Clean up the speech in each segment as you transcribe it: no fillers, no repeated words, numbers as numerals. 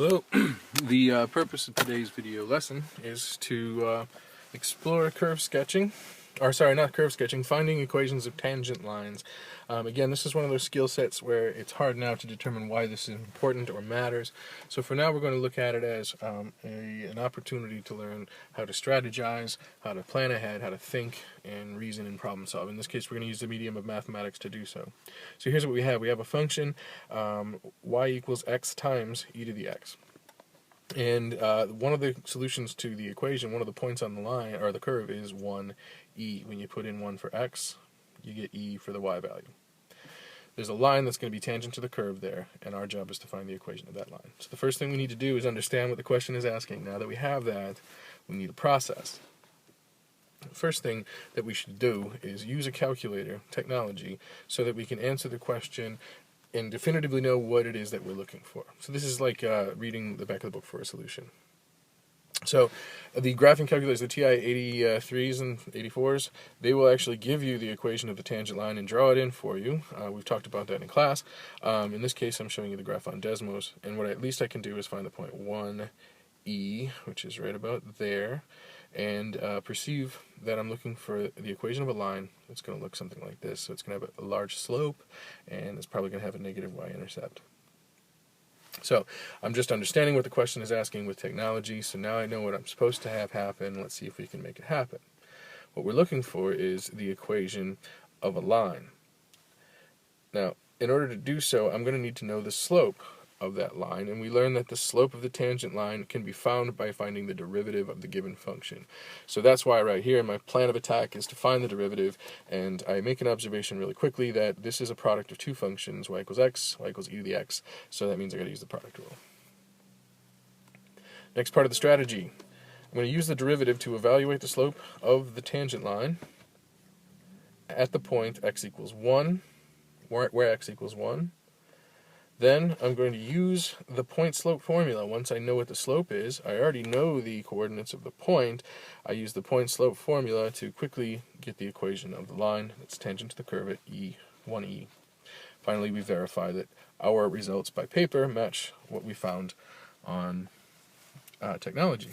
Hello. The purpose of today's video lesson is to explore curve sketching, or sorry, not curve sketching, finding equations of tangent lines. Again, this is one of those skill sets where it's hard now to determine why this is important or matters. So for now, we're going to look at it as an opportunity to learn how to strategize, how to plan ahead, how to think, and reason and problem solve. In this case, we're going to use the medium of mathematics to do so. So here's what we have. We have a function, y equals x times e to the x. And one of the solutions to the equation, one of the points on the line, or the curve, is 1e. When you put in 1 for x, you get e for the y value. There's a line that's going to be tangent to the curve there, and our job is to find the equation of that line. So the first thing we need to do is understand what the question is asking. Now that we have that, we need a process. The first thing that we should do is use a calculator technology so that we can answer the question and definitively know what it is that we're looking for. So this is like reading the back of the book for a solution. So the graphing calculators, the TI 83s and 84s, they will actually give you the equation of the tangent line and draw it in for you. We've talked about that in class. In this case, I'm showing you the graph on Desmos, and what at least I can do is find the point 1e, which is right about there, and perceive that I'm looking for the equation of a line. It's going to look something like this. So it's going to have a large slope, and it's probably going to have a negative y-intercept. So I'm just understanding what the question is asking with technology, so now I know what I'm supposed to have happen. Let's see if we can make it happen. What we're looking for is the equation of a line. Now, in order to do so, I'm going to need to know the slope of that line, and we learn that the slope of the tangent line can be found by finding the derivative of the given function. So that's why right here my plan of attack is to find the derivative, and I make an observation really quickly that this is a product of two functions, y equals x, y equals e to the x, so that means I got to use the product rule. Next part of the strategy, I'm going to use the derivative to evaluate the slope of the tangent line at the point x equals 1, where x equals 1. Then I'm going to use the point slope formula. Once I know what the slope is, I already know the coordinates of the point. I use the point slope formula to quickly get the equation of the line that's tangent to the curve at 1e. Finally, we verify that our results by paper match what we found on technology.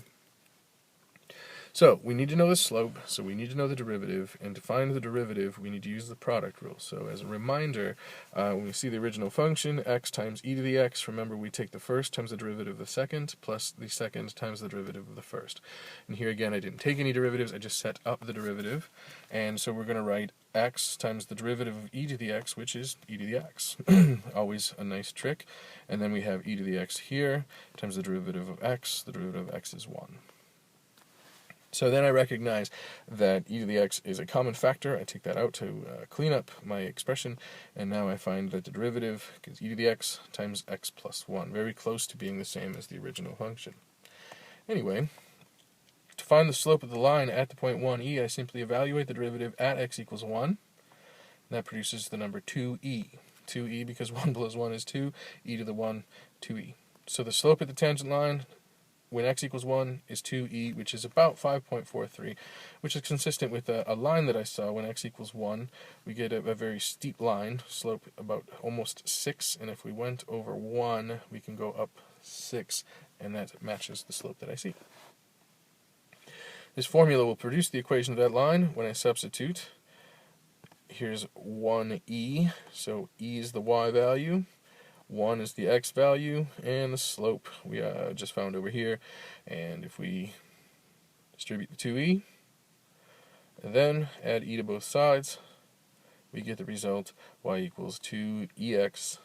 So we need to know the slope, so we need to know the derivative, and to find the derivative we need to use the product rule. So as a reminder, when we see the original function, x times e to the x, remember we take the first times the derivative of the second, plus the second times the derivative of the first. And here again I didn't take any derivatives, I just set up the derivative, and so we're going to write x times the derivative of e to the x, which is e to the x. Always a nice trick. And then we have e to the x here, times the derivative of x is 1. So then I recognize that e to the x is a common factor. I take that out to clean up my expression, and now I find that the derivative is e to the x times x plus 1, very close to being the same as the original function. Anyway, to find the slope of the line at the point 1e, I simply evaluate the derivative at x equals 1, and that produces the number 2e. 2e because 1 plus 1 is 2, e to the 1, 2e. So the slope at the tangent line when x equals 1 is 2e, which is about 5.43, which is consistent with a line that I saw when x equals 1. We get a very steep line, slope about almost 6, and if we went over 1, we can go up 6, and that matches the slope that I see. This formula will produce the equation of that line when I substitute. Here's 1e, so e is the y value. 1 is the x value, and the slope we just found over here. And if we distribute the 2e, and then add e to both sides, we get the result y equals 2ex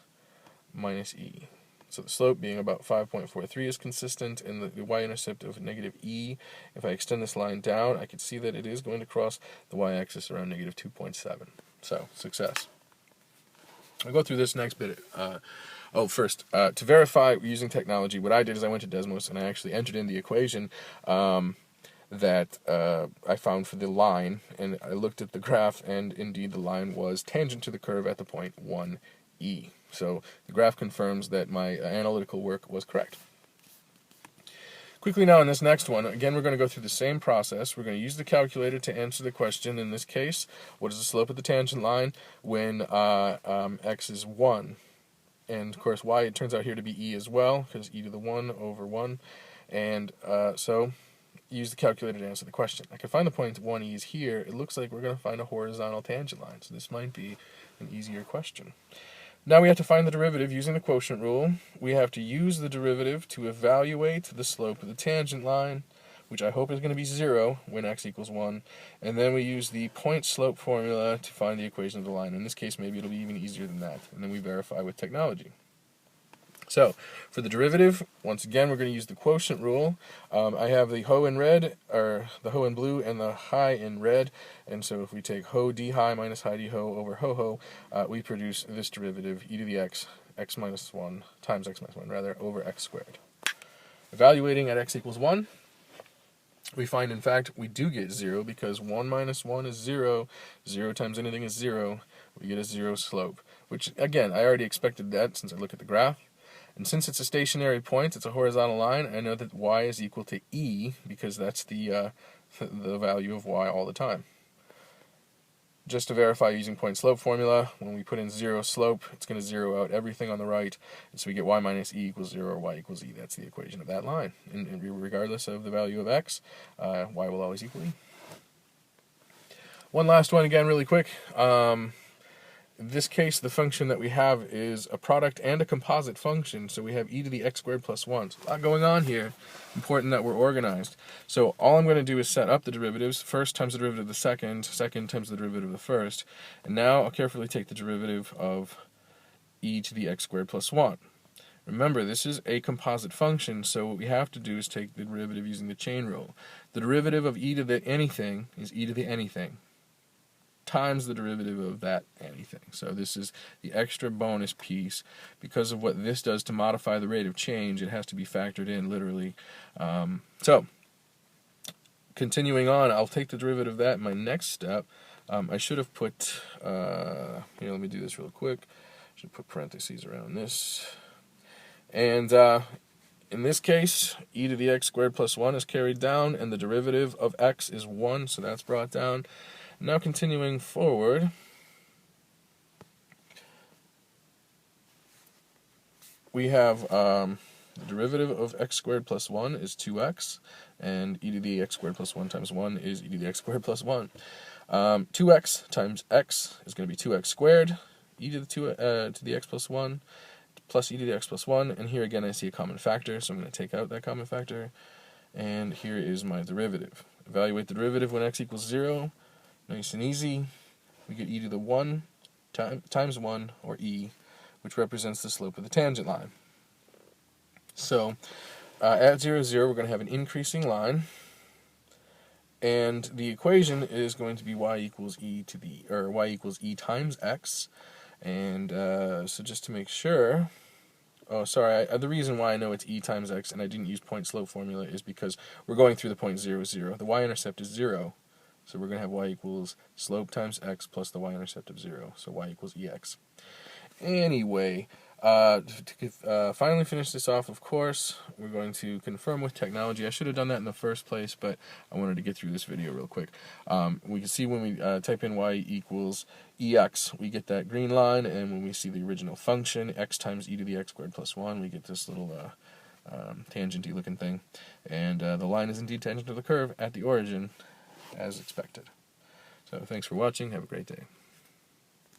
minus e. So the slope being about 5.43 is consistent, and the y-intercept of negative e, if I extend this line down, I can see that it is going to cross the y-axis around negative 2.7. So, success. I'll go through this next bit. First, to verify using technology, what I did is I went to Desmos and I actually entered in the equation that I found for the line, and I looked at the graph, and indeed the line was tangent to the curve at the point 1e. So the graph confirms that my analytical work was correct. Quickly now on this next one, again we're going to go through the same process. We're going to use the calculator to answer the question. In this case, what is the slope of the tangent line when x is 1? and of course y, it turns out here to be e as well, because e to the 1 over 1, and so use the calculator to answer the question. I can find the point 1e is here. It looks like we're going to find a horizontal tangent line, so this might be an easier question. Now we have to find the derivative using the quotient rule. We have to use the derivative to evaluate the slope of the tangent line, which I hope is going to be 0 when x equals 1, and then we use the point slope formula to find the equation of the line. In this case, maybe it'll be even easier than that, and then we verify with technology. So, for the derivative, once again, we're going to use the quotient rule. I have the ho in red, or the ho in blue, and the high in red. And so if we take ho d high minus high d ho over ho, we produce this derivative, e to the x minus 1, times x minus 1, rather, over x squared. Evaluating at x equals 1, we find, in fact, we do get 0, because 1 minus 1 is 0. 0 times anything is 0. We get a 0 slope, which, again, I already expected that since I look at the graph. And since it's a stationary point, it's a horizontal line, I know that y is equal to e, because that's the value of y all the time. Just to verify using point slope formula, when we put in 0 slope, it's going to 0 out everything on the right, and so we get y minus e equals 0, or y equals e. That's the equation of that line. And regardless of the value of x, y will always equal e. One last one again really quick. In this case, the function that we have is a product and a composite function, so we have e to the x squared plus 1. So a lot going on here. Important that we're organized. So all I'm going to do is set up the derivatives, first times the derivative of the second, second times the derivative of the first, and now I'll carefully take the derivative of e to the x squared plus 1. Remember, this is a composite function, so what we have to do is take the derivative using the chain rule. The derivative of e to the anything is e to the anything times the derivative of that anything. So this is the extra bonus piece. Because of what this does to modify the rate of change, it has to be factored in literally. So continuing on, I'll take the derivative of that in my next step. I should have put, here, let me do this real quick. I should put parentheses around this. And in this case, e to the x squared plus 1 is carried down, and the derivative of x is 1, so that's brought down. Now continuing forward, we have the derivative of x squared plus 1 is 2x, and e to the x squared plus 1 times 1 is e to the x squared plus 1. 2x times x is going to be 2x squared, e to the x plus 1, plus e to the x plus 1, and here again I see a common factor, so I'm going to take out that common factor, and here is my derivative. Evaluate the derivative when x equals 0. Nice and easy. We get e to the 1 times 1, or e, which represents the slope of the tangent line. So at 0, 0, we're going to have an increasing line, and the equation is going to be y equals e times x. And so just to make sure, the reason why I know it's e times x and I didn't use point slope formula is because we're going through the point 0, 0. The y-intercept is 0. So we're going to have y equals slope times x plus the y-intercept of 0. So y equals ex. Anyway, to finally finish this off, of course, we're going to confirm with technology. I should have done that in the first place, but I wanted to get through this video real quick. We can see when we type in y equals ex, we get that green line, and when we see the original function, x times e to the x squared plus 1, we get this little tangent-y looking thing. And the line is indeed tangent to the curve at the origin, as expected. So thanks for watching. Have a great day.